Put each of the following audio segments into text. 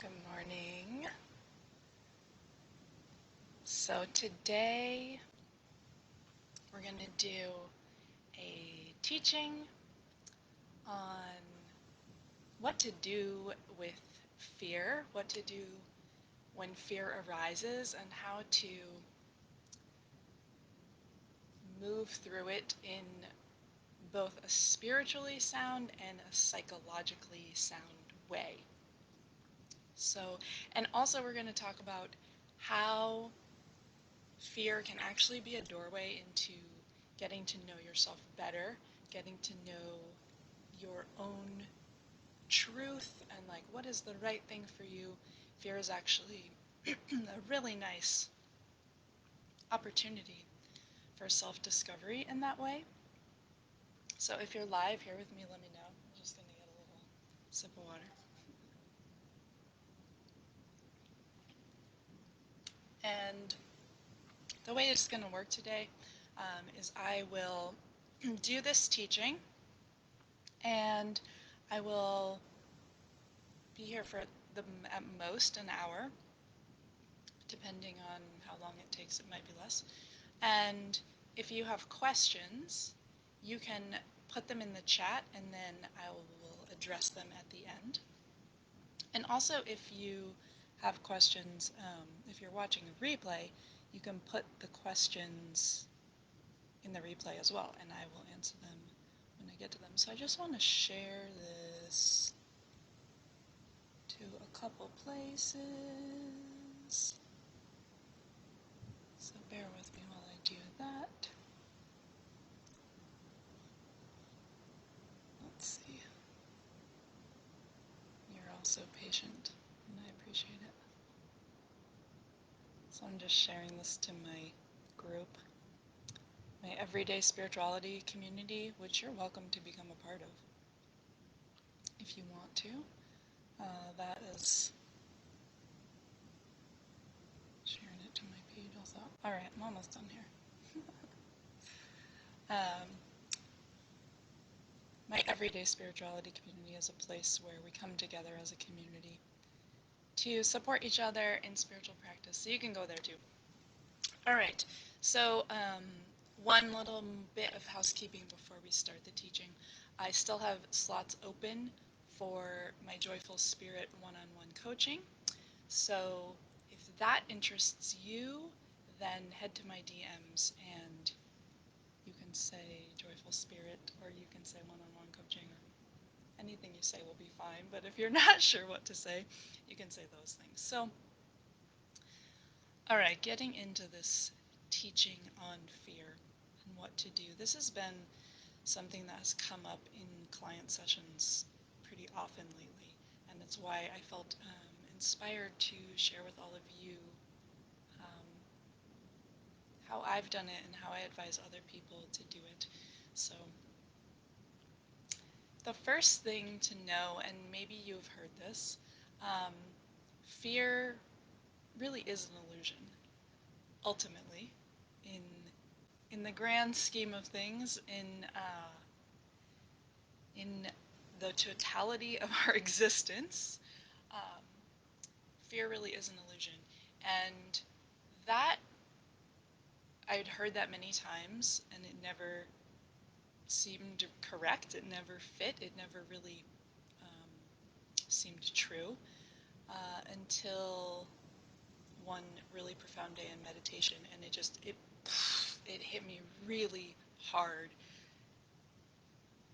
Good morning. So today we're going to do a teaching on what to do with fear, what to do when fear arises, and how to move through it in both a spiritually sound and a psychologically sound way. And also we're going to talk about how fear can actually be a doorway into getting to know yourself better, getting to know your own truth and like what is the right thing for you. Fear is actually a really nice opportunity for self-discovery in that way. So if you're live here with me, let me know. I'm just going to get a little sip of water. And the way it's going to work today is I will do this teaching and I will be here for at most an hour, depending on how long it takes. It might be less. And if you have questions, you can put them in the chat and then I will address them at the end. And also if you have questions, if you're watching a replay, you can put the questions in the replay as well, and I will answer them when I get to them. So I just want to share this to a couple places. So bear with me while I do that. Let's see. You're all so patient, and I appreciate it. So I'm just sharing this to my group, my everyday spirituality community, which you're welcome to become a part of if you want to. That is sharing it to my page also. Alright, I'm almost done here. My everyday spirituality community is a place where we come together as a community to support each other in spiritual practice. So you can go there too. Alright, so one little bit of housekeeping before we start the teaching. I still have slots open for my Joyful Spirit one-on-one coaching. So if that interests you, then head to my DMs and you can say Joyful Spirit or you can say one-on-one coaching, or anything you say will be fine. But if you're not sure what to say, you can say those things. So, all right, getting into this teaching on fear and what to do. This has been something that has come up in client sessions pretty often lately, and it's why I felt inspired to share with all of you how I've done it and how I advise other people to do it. So the first thing to know, and maybe you've heard this, fear really is an illusion, ultimately, in the grand scheme of things, in the totality of our existence. Fear really is an illusion, and that I'd heard that many times, and it never seemed correct. It never fit. It never really seemed true until one really profound day in meditation, and it hit me really hard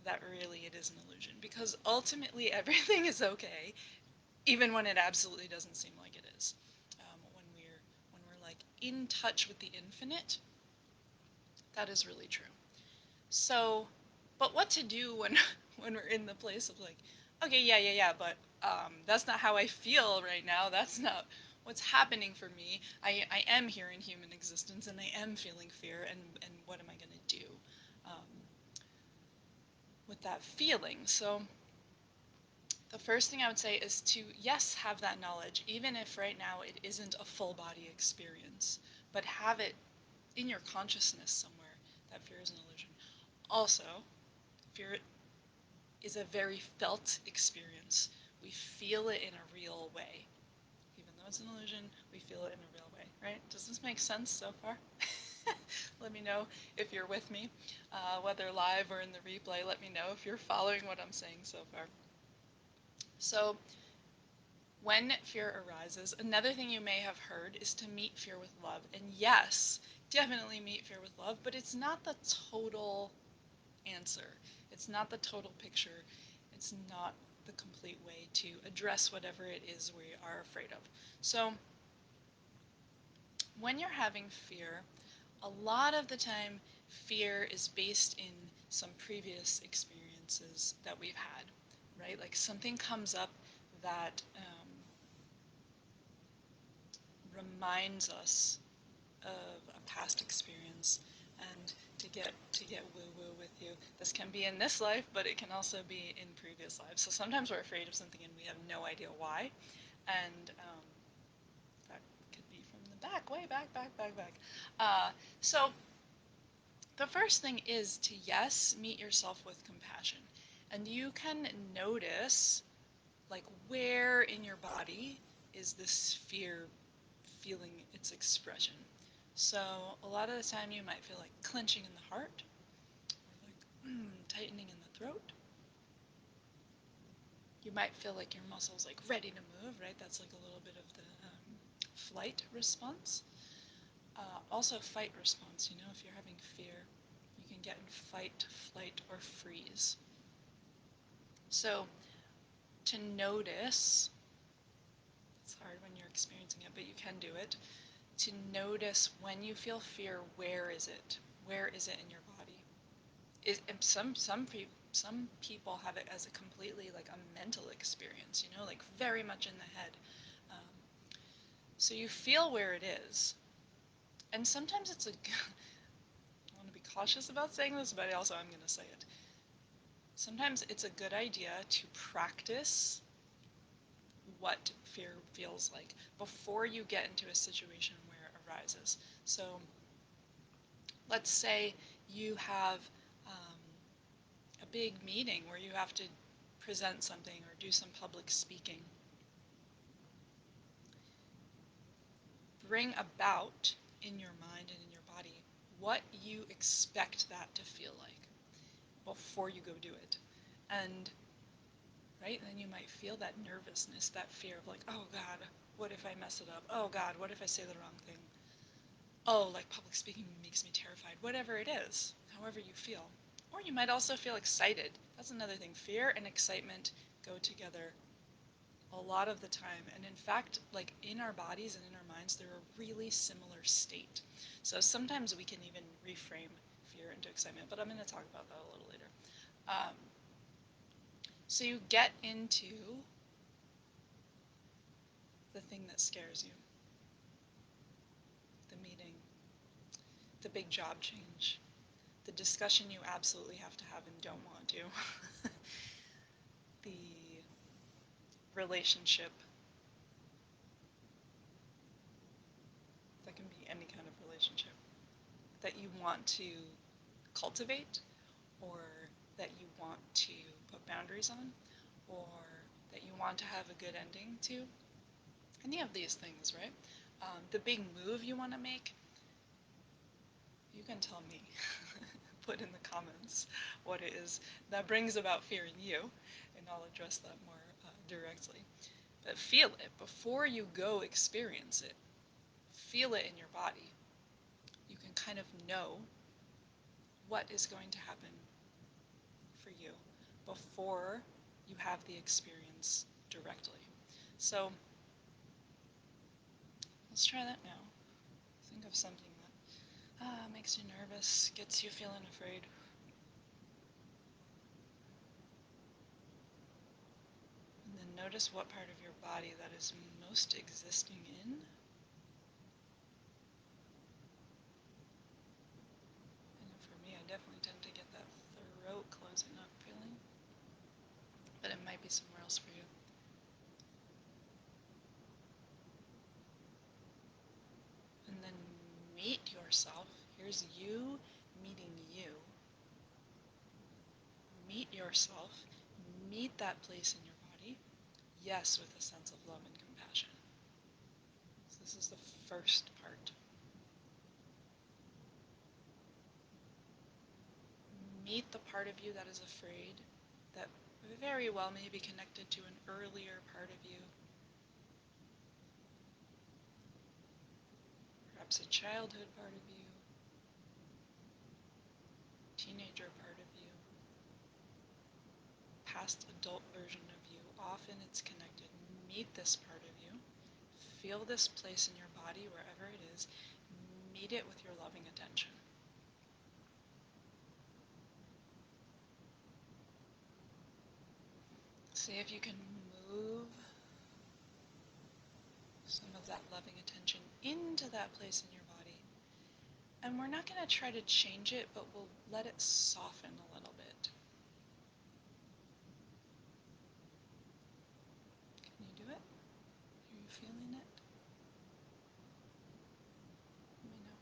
that really it is an illusion, because ultimately everything is okay, even when it absolutely doesn't seem like it is. When we're like in touch with the infinite, that is really true. So, but what to do when when we're in the place of like, okay, yeah, but that's not how I feel right now. That's not what's happening for me. I am here in human existence, and I am feeling fear, and what am I going to do with that feeling? So the first thing I would say is to, yes, have that knowledge, even if right now it isn't a full body experience, but have it in your consciousness somewhere that fear is an illusion. Also, fear is a very felt experience. We feel it in a real way. it's an illusion, we feel it in a real way, right? Does this make sense so far? Let me know if you're with me, whether live or in the replay. Let me know if you're following what I'm saying so far. So when fear arises, another thing you may have heard is to meet fear with love. And yes, definitely meet fear with love, but it's not the total answer. It's not the total picture. It's not the complete way to address whatever it is we are afraid of. So when you're having fear, a lot of the time fear is based in some previous experiences that we've had, right? Like something comes up that reminds us of a past experience. And to get woo woo with you, this can be in this life, but it can also be in previous lives. So sometimes we're afraid of something and we have no idea why, and that could be from the back, way back. So the first thing is to, yes, meet yourself with compassion, and you can notice like where in your body is this fear feeling its expression. So a lot of the time you might feel like clenching in the heart, or like tightening in the throat. You might feel like your muscles like ready to move, right? That's like a little bit of the flight response. Also fight response, you know, if you're having fear, you can get in fight, flight, or freeze. So to notice, it's hard when you're experiencing it, but you can do it. To notice when you feel fear, where is it? Where is it in your body? And some people have it as a completely like a mental experience, you know, like very much in the head. Um, so you feel where it is, and sometimes it's a. I want to be cautious about saying this, but also I'm going to say it. Sometimes it's a good idea to practice what fear feels like before you get into a situation where it arises. So let's say you have a big meeting where you have to present something or do some public speaking. Bring about in your mind and in your body what you expect that to feel like before you go do it. And right, then you might feel that nervousness, that fear of like, oh God, what if I mess it up? Oh God, what if I say the wrong thing? Oh, like public speaking makes me terrified. Whatever it is, however you feel. Or you might also feel excited. That's another thing. Fear and excitement go together a lot of the time. And in fact, like in our bodies and in our minds, they're a really similar state. So sometimes we can even reframe fear into excitement, but I'm going to talk about that a little later. So you get into the thing that scares you, the meeting, the big job change, the discussion you absolutely have to have and don't want to, the relationship, that can be any kind of relationship, that you want to cultivate, or that you want to put boundaries on, or that you want to have a good ending to. Any of these things, right? The big move you want to make, you can tell me. Put in the comments what it is that brings about fear in you, and I'll address that more directly. But feel it before you go experience it. Feel it in your body. You can kind of know what is going to happen for you before you have the experience directly. So let's try that now. Think of something that makes you nervous, gets you feeling afraid. And then notice what part of your body that is most existing in. And for me, I definitely tend to get that throat closing up feeling, but it might be somewhere else for you. And then meet yourself. Here's you meeting you. Meet yourself. Meet that place in your body. Yes, with a sense of love and compassion. first part. Meet the part of you that is afraid, that very well may be connected to an earlier part of you, perhaps a childhood part of you, teenager part of you, past adult version of you. Often it's connected. Meet this part of you. Feel this place in your body, wherever it is. Meet it with your loving attention. See if you can move some of that loving attention into that place in your body. And we're not going to try to change it, but we'll let it soften a little bit. Can you do it? Are you feeling it? Let me know.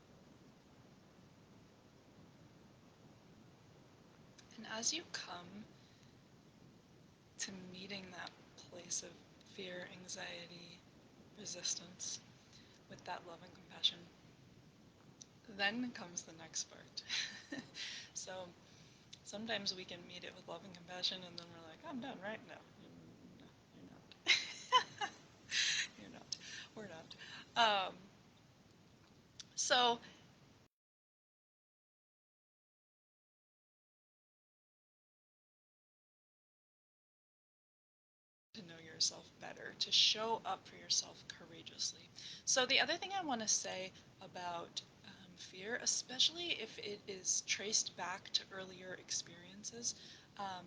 And as you come to meeting that place of fear, anxiety, resistance with that love and compassion, then comes the next part. So sometimes we can meet it with love and compassion and then we're like, I'm done, right? No, you're not. You're not. We're not. So to know yourself better, to show up for yourself courageously. So the other thing I want to say about fear, especially if it is traced back to earlier experiences, um,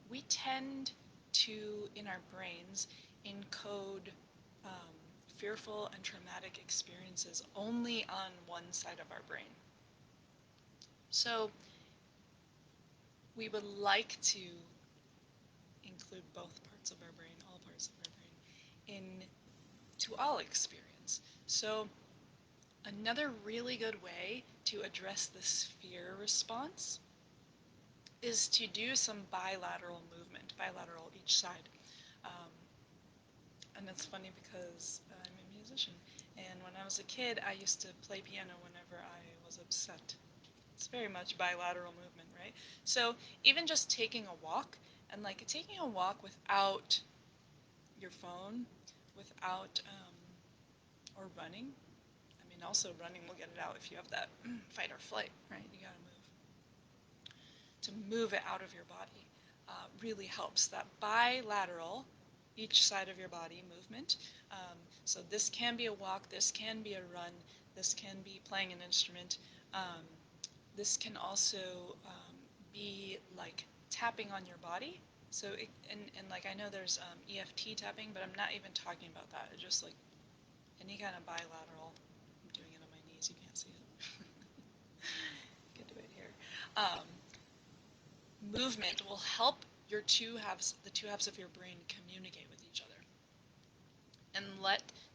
we tend to, in our brains, encode fearful and traumatic experiences only on one side of our brain. So we would like to include both parts of our brain, all parts of our brain, to all experience. So another really good way to address this fear response is to do some bilateral movement, bilateral each side. Um, and it's funny because I'm a musician, and when I was a kid, I used to play piano whenever I was upset. It's very much bilateral movement, right? So even just taking a walk, and like taking a walk without your phone, without, or running. I mean, also running will get it out if you have that fight or flight, right? You gotta move. To move it out of your body really helps. That bilateral, each side of your body movement. So this can be a walk, this can be a run, this can be playing an instrument. Um, this can also be like tapping on your body. So, and like I know there's EFT tapping, but I'm not even talking about that. It's just like any kind of bilateral. I'm doing it on my knees, you can't see it. You can do it here. Um, Movement will help your two halves, the two halves of your brain, communicate with each other. And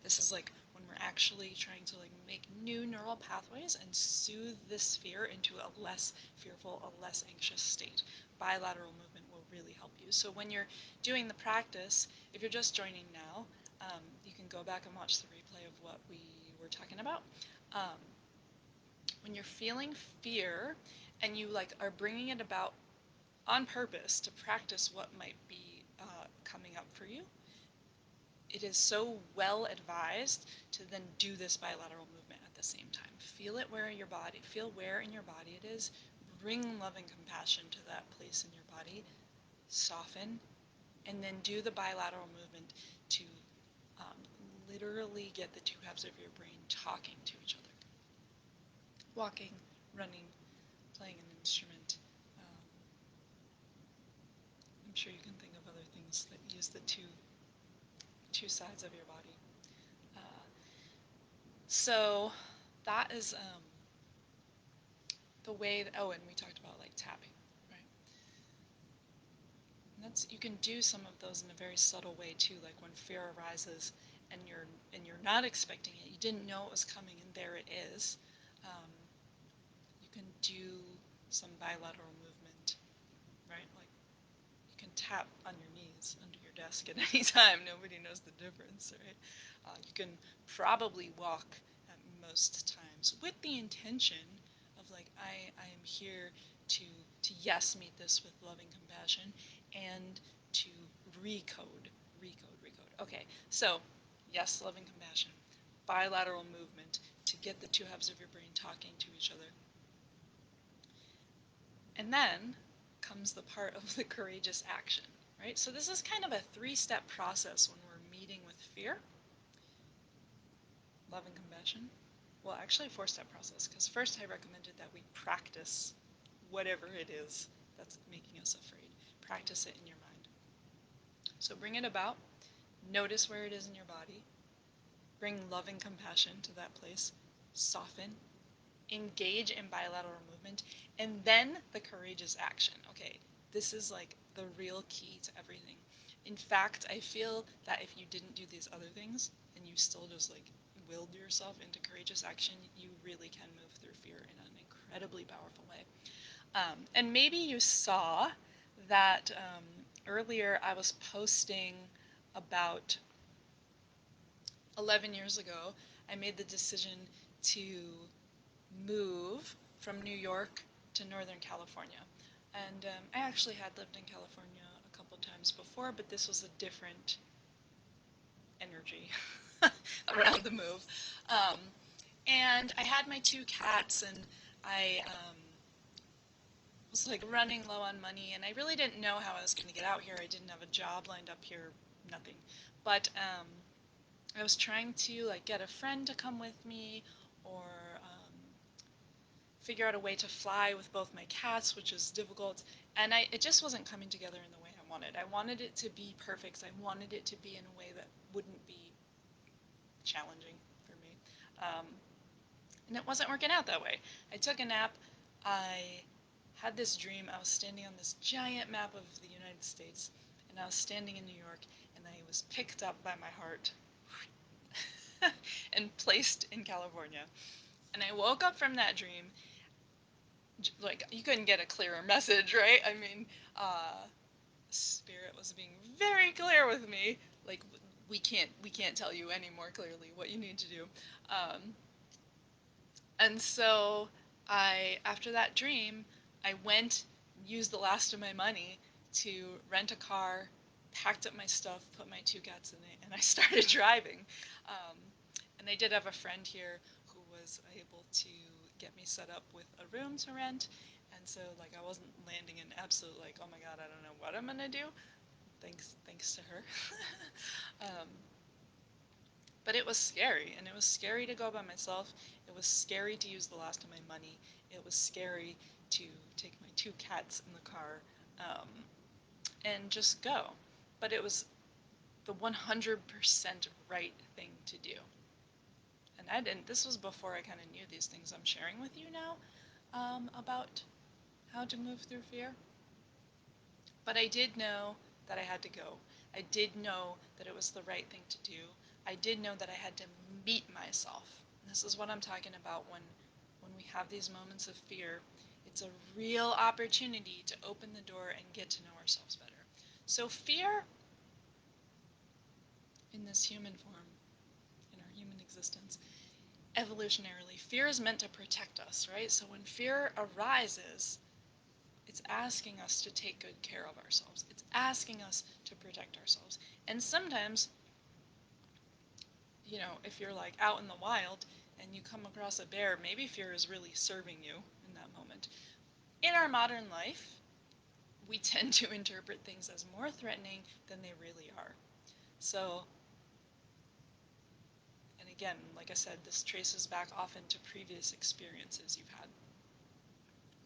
this is like when we're actually trying to like make new neural pathways and soothe this fear into a less fearful, a less anxious state. Bilateral movement will really help you. So when you're doing the practice, if you're just joining now, you can go back and watch the replay of what we were talking about. When you're feeling fear and you like are bringing it about on purpose to practice what might be coming up for you, it is so well advised to then do this bilateral movement at the same time. Feel it where in your body, feel where in your body it is, bring love and compassion to that place in your body, soften, and then do the bilateral movement to um, literally get the two halves of your brain talking to each other. Walking, running, playing an instrument. I'm sure you can think of other things that use the two sides of your body. Uh, so that is the way that, oh, and we talked about like tapping, right? And you can do some of those in a very subtle way too, like when fear arises and you're not expecting it, you didn't know it was coming, and there it is. Um, you can do some bilateral movement, right? Like you can tap on your knees under your desk at any time. Nobody knows the difference, right? You can probably walk most times with the intention of like I am here to yes meet this with loving compassion and to recode, recode. Okay, so yes, loving compassion, bilateral movement to get the two halves of your brain talking to each other. And then comes the part of the courageous action, right? So this is kind of a three-step process when we're meeting with fear, love and compassion. Well, actually a four-step process, because first I recommended that we practice whatever it is that's making us afraid. Practice it in your mind. So bring it about, notice where it is in your body, bring love and compassion to that place, soften, engage in bilateral movement, and then the courageous action. Okay, this is like the real key to everything. In fact, I feel that if you didn't do these other things and you still just like willed yourself into courageous action, you really can move through fear in an incredibly powerful way. And maybe you saw that earlier I was posting about 11 years ago, I made the decision to move from New York to Northern California. And I actually had lived in California a couple times before, but this was a different energy around the move. Um, and I had my two cats, and I was like running low on money, and I really didn't know how I was going to get out here. I didn't have a job lined up here, nothing. But I was trying to like get a friend to come with me, or figure out a way to fly with both my cats, which is difficult, and it just wasn't coming together in the way I wanted. I wanted it to be perfect. I wanted it to be in a way that wouldn't be challenging for me. Um, and it wasn't working out that way. I took a nap. I had this dream. I was standing on this giant map of the United States, and I was standing in New York, and I was picked up by my heart and placed in California. And I woke up from that dream, like, you couldn't get a clearer message, right? I mean, Spirit was being very clear with me. Like, we can't tell you any more clearly what you need to do. Um, and so after that dream, I went, used the last of my money to rent a car, packed up my stuff, put my two cats in it, and I started driving. Um, and I did have a friend here who was able to get me set up with a room to rent. And so like I wasn't landing in absolute like, oh my god, I don't know what I'm gonna do. Thanks to her. um, but it was scary, and it was scary to go by myself. It was scary to use the last of my money. It was scary to take my two cats in the car um, and just go. But it was the 100% right thing to do. And I didn't. This was before I kind of knew these things I'm sharing with you now about how to move through fear. But I did know that I had to go. I did know that it was the right thing to do. I did know that I had to meet myself. And this is what I'm talking about when we have these moments of fear. It's a real opportunity to open the door and get to know ourselves better. So fear in this human form, in our human existence, evolutionarily, fear is meant to protect us, right? So when fear arises, it's asking us to take good care of ourselves. It's asking us to protect ourselves. And sometimes, if you're like out in the wild and you come across a bear, maybe fear is really serving you in that moment. In our modern life, we tend to interpret things as more threatening than they really are. So, and again, like I said, this traces back often to previous experiences you've had,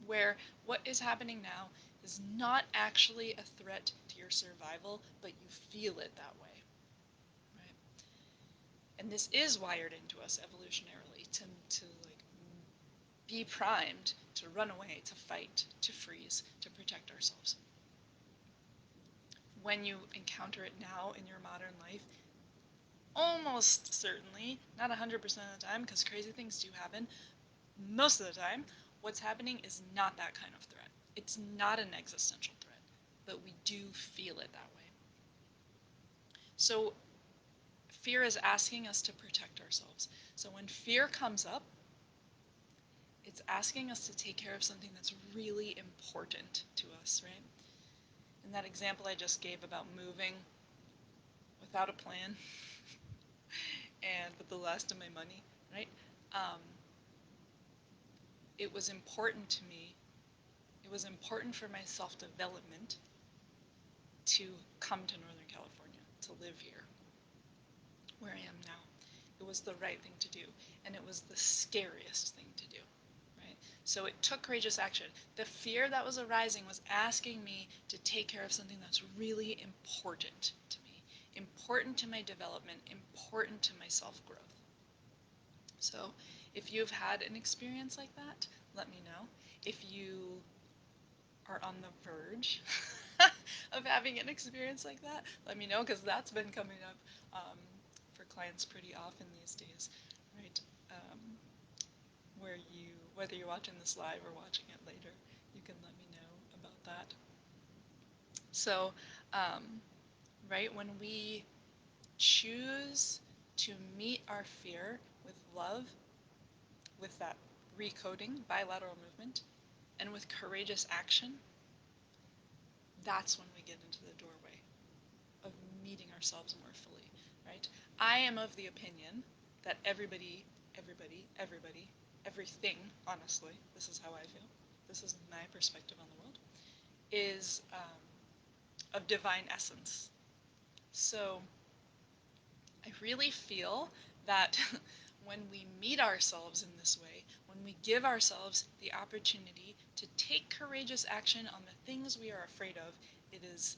where what is happening now is not actually a threat to your survival, but you feel it that way, right? And this is wired into us evolutionarily to like be primed to run away, to fight, to freeze, to protect ourselves. When you encounter it now in your modern life, almost certainly, not 100% of the time, because crazy things do happen, most of the time, what's happening is not that kind of threat. It's not an existential threat, but we do feel it that way. So Fear is asking us to protect ourselves. So when fear comes up, it's asking us to take care of something that's really important to us, right? In that example I just gave about moving without a plan and with the last of my money, right? Um, it was important to me. It was important for my self-development to come to Northern California, to live here, where I am now. It was the right thing to do, and it was the scariest thing to do, right? So it took courageous action. The fear that was arising was asking me to take care of something that's really important to me, important to my development, important to my self-growth. So if you've had an experience like that, let me know. If you are on the verge of having an experience like that, let me know, because that's been coming up for clients pretty often these days, right? Um, whether you're watching this live or watching it later, you can let me know about that. So, um, right, when we choose to meet our fear with love, with that recoding, bilateral movement, and with courageous action, that's when we get into the doorway of meeting ourselves more fully, right? I am of the opinion that everything, honestly, this is how I feel, this is my perspective on the world, is of divine essence. So I really feel that when we meet ourselves in this way, when we give ourselves the opportunity to take courageous action on the things we are afraid of, it is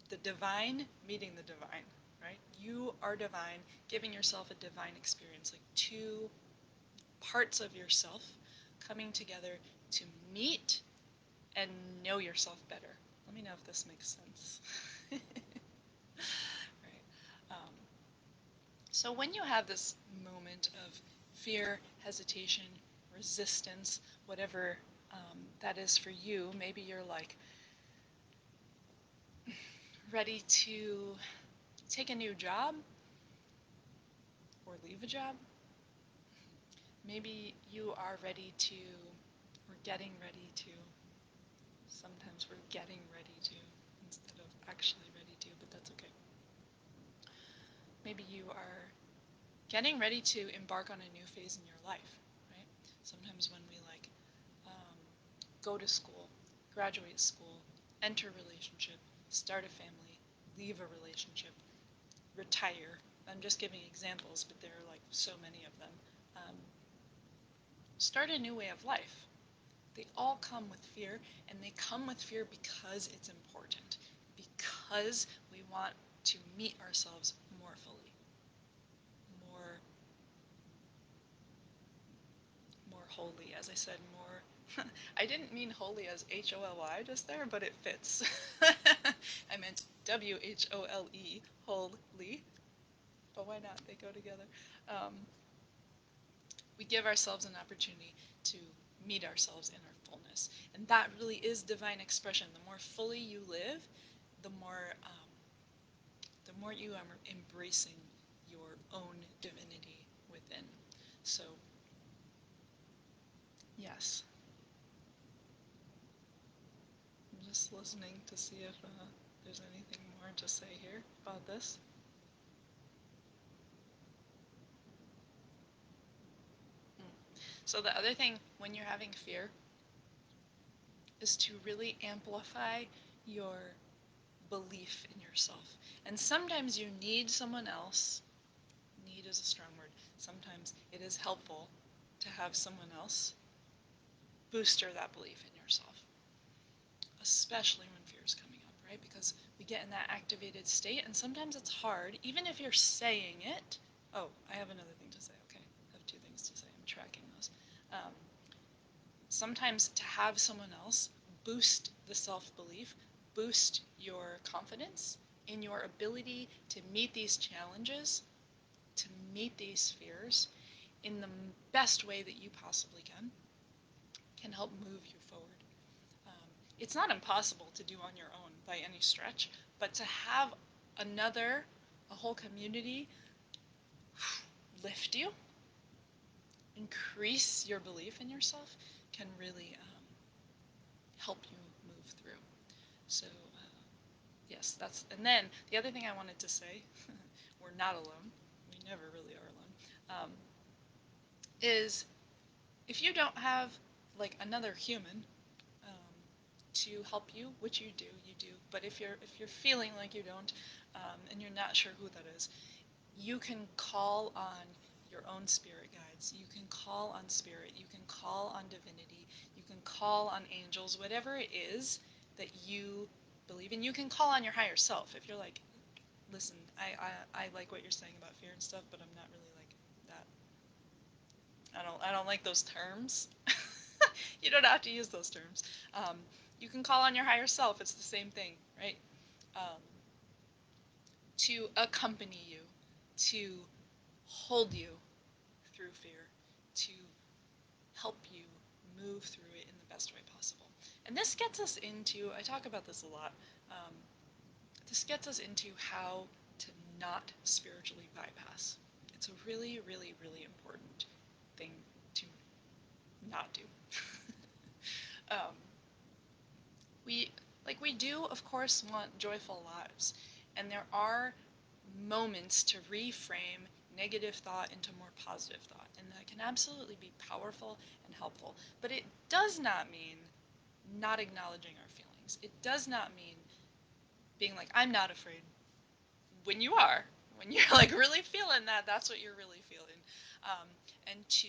the divine meeting the divine, right? You are divine, giving yourself a divine experience, like two parts of yourself coming together to meet and know yourself better. Let me know if this makes sense. Right. Um, so when you have this moment of fear, hesitation, resistance, whatever that is for you, maybe you're like ready to take a new job or leave a job. Maybe you are ready to, or getting ready to, sometimes we're getting ready to instead of actually ready to, but that's okay. Maybe you are getting ready to embark on a new phase in your life, right? Sometimes when we um, go to school, graduate school, enter a relationship, start a family, leave a relationship, retire. I'm just giving examples, but there are like so many of them. Um, Start a new way of life. They all come with fear, and they come with fear because it's important, because we want to meet ourselves more fully, more more holy, as I said, more. I didn't mean holy as H-O-L-Y just there, but it fits. I meant W-H-O-L-E, holy, but why not? They go together. Um, we give ourselves an opportunity to meet ourselves in our fullness, and that really is divine expression. The more fully you live, the more you are embracing your own divinity within. So, yes. I'm just listening to see if there's anything more to say here about this. So the other thing when you're having fear is to really amplify your belief in yourself. And sometimes you need someone else. Need is a strong word. Sometimes it is helpful to have someone else booster that belief in yourself, especially when fear is coming up, right? Because we get in that activated state, and sometimes it's hard, even if you're saying it. Oh, I have another thing to say. Okay, I have two things to say. I'm tracking those. Um, Sometimes to have someone else boost the self-belief, boost your confidence in your ability to meet these challenges, to meet these fears in the best way that you possibly can help move you forward. Um, it's not impossible to do on your own by any stretch, but to have a whole community lift you, increase your belief in yourself, can really help you move through. So yes, and then the other thing I wanted to say, we're not alone, we never really are alone, is if you don't have like another human to help you, which you do, but if you're feeling like you don't, and you're not sure who that is, you can call on your own spirit guides, you can call on spirit, you can call on divinity, you can call on angels, whatever it is that you believe in. You can call on your higher self if you're like, listen, I like what you're saying about fear and stuff, but I'm not really like that. I don't like those terms. You don't have to use those terms. You can call on your higher self. It's the same thing, right? Um, to accompany you, to hold you through fear, to help you move through it in the best way possible. And this gets us into, I talk about this a lot, this gets us into how to not spiritually bypass. It's a really, really, really important thing to not do. um, we do, of course, want joyful lives, and there are moments to reframe negative thought into more positive thought, and that can absolutely be powerful and helpful. But it does not mean not acknowledging our feelings. It does not mean being like, I'm not afraid, when you are. When you're like really feeling that, that's what you're really feeling. And to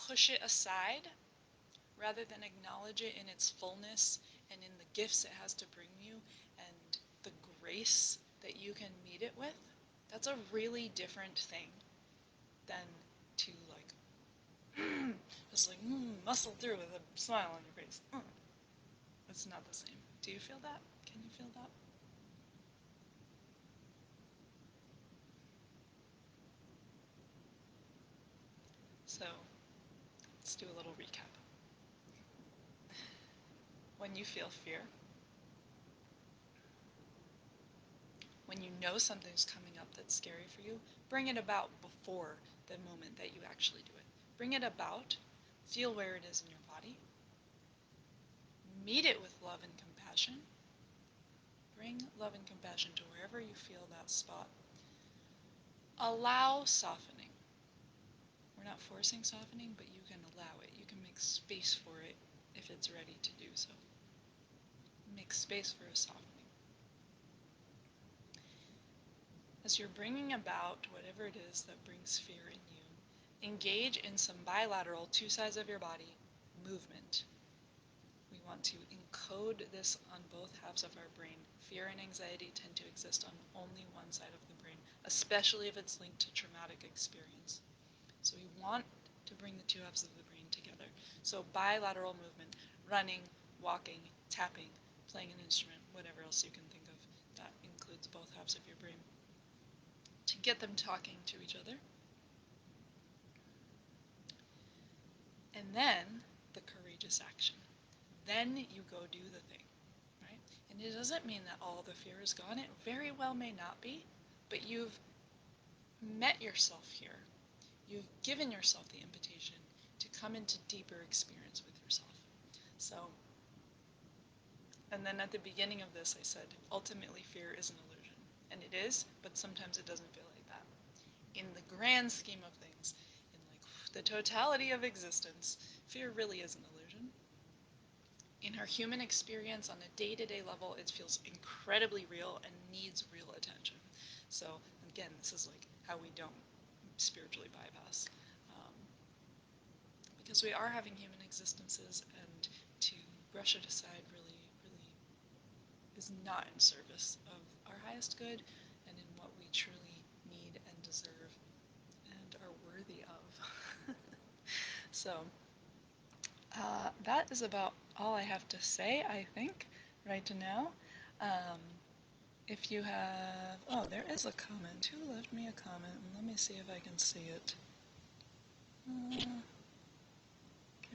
push it aside rather than acknowledge it in its fullness and in the gifts it has to bring you and the grace that you can meet it with. That's a really different thing than to like just like muscle through with a smile on your face. It's not the same. Do you feel that? Can you feel that? So let's do a little recap. When you feel fear, when you know something's coming up that's scary for you, bring it about before the moment that you actually do it. Bring it about, feel where it is in your body, meet it with love and compassion. Bring love and compassion to wherever you feel that spot. Allow softening. We're not forcing softening, but you can allow it. You can make space for it if it's ready to do so. Make space for a softening. As you're bringing about whatever it is that brings fear in you, engage in some bilateral, two sides of your body, movement. We want to encode this on both halves of our brain. Fear and anxiety tend to exist on only one side of the brain, especially if it's linked to traumatic experience. So we want to bring the two halves of the brain together. So bilateral movement, running, walking, tapping, playing an instrument, whatever else you can think of that includes both halves of your brain, to get them talking to each other. And then the courageous action. Then you go do the thing, right? And it doesn't mean that all the fear is gone. It very well may not be, but you've met yourself here. You've given yourself the invitation to come into deeper experience with yourself. So, and then at the beginning of this I said, ultimately fear is an illusion. And it is, but sometimes it doesn't feel like that. In the grand scheme of things, in like the totality of existence, fear really is an illusion. In our human experience on a day-to-day level, it feels incredibly real and needs real attention. So again, this is like how we don't spiritually bypass. Because we are having human existences, and to brush it aside really, really is not in service of our highest good and in what we truly need and deserve and are worthy of. So that is about all I have to say, I think, right now. Um, if you have, oh, there is a comment. Who left me a comment? Let me see if I can see it. Give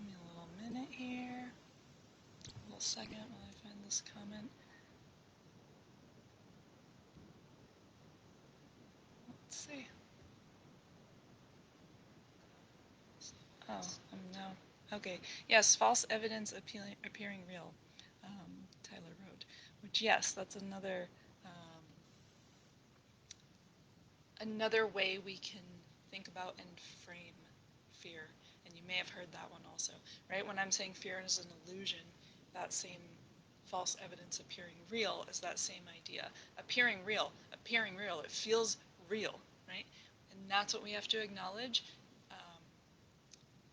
me a little minute here. A little second while I find this comment. see. Oh, no. Okay. Yes, false evidence appearing real. Tyler wrote. Which, yes, that's another way we can think about and frame fear. And you may have heard that one also, right? When I'm saying fear is an illusion, that same false evidence appearing real is that same idea. Appearing real, it feels real, right? And that's what we have to acknowledge. Um,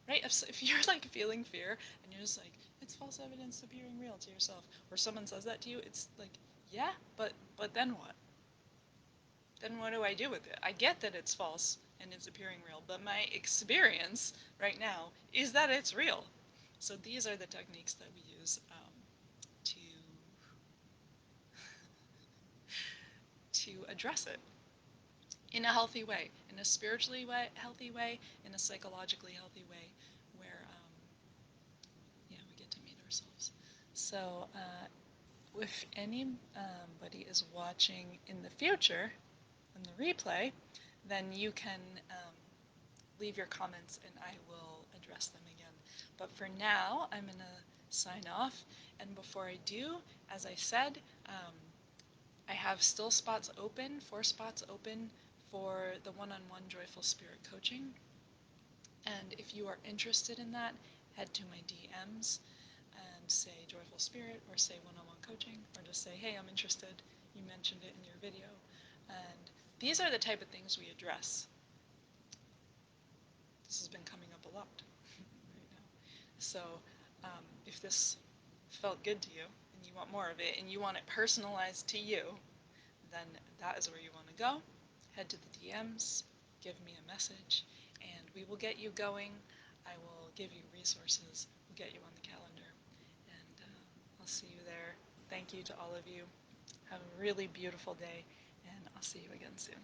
right? If you're like feeling fear and you're just like, it's false evidence appearing real to yourself, or someone says that to you, it's like, yeah, but then what? Then what do I do with it? I get that it's false and it's appearing real, but my experience right now is that it's real. So these are the techniques that we use to to address it in a healthy way, in a spiritually healthy way, in a psychologically healthy way, where yeah, we get to meet ourselves. So if anybody is watching in the future in the replay, then you can leave your comments and I will address them again. But for now, I'm going to sign off. And before I do, as I said, I have still spots open, 4 spots open for the one-on-one Joyful Spirit coaching. And if you are interested in that, head to my DMs and say Joyful Spirit or say one-on-one coaching or just say, hey, I'm interested. You mentioned it in your video. And these are the type of things we address. This has been coming up a lot right now. So if this felt good to you and you want more of it and you want it personalized to you, then that is where you want to go. Head to the DMs, give me a message, and we will get you going. I will give you resources, we'll get you on the calendar, and I'll see you there. Thank you to all of you. Have a really beautiful day, and I'll see you again soon.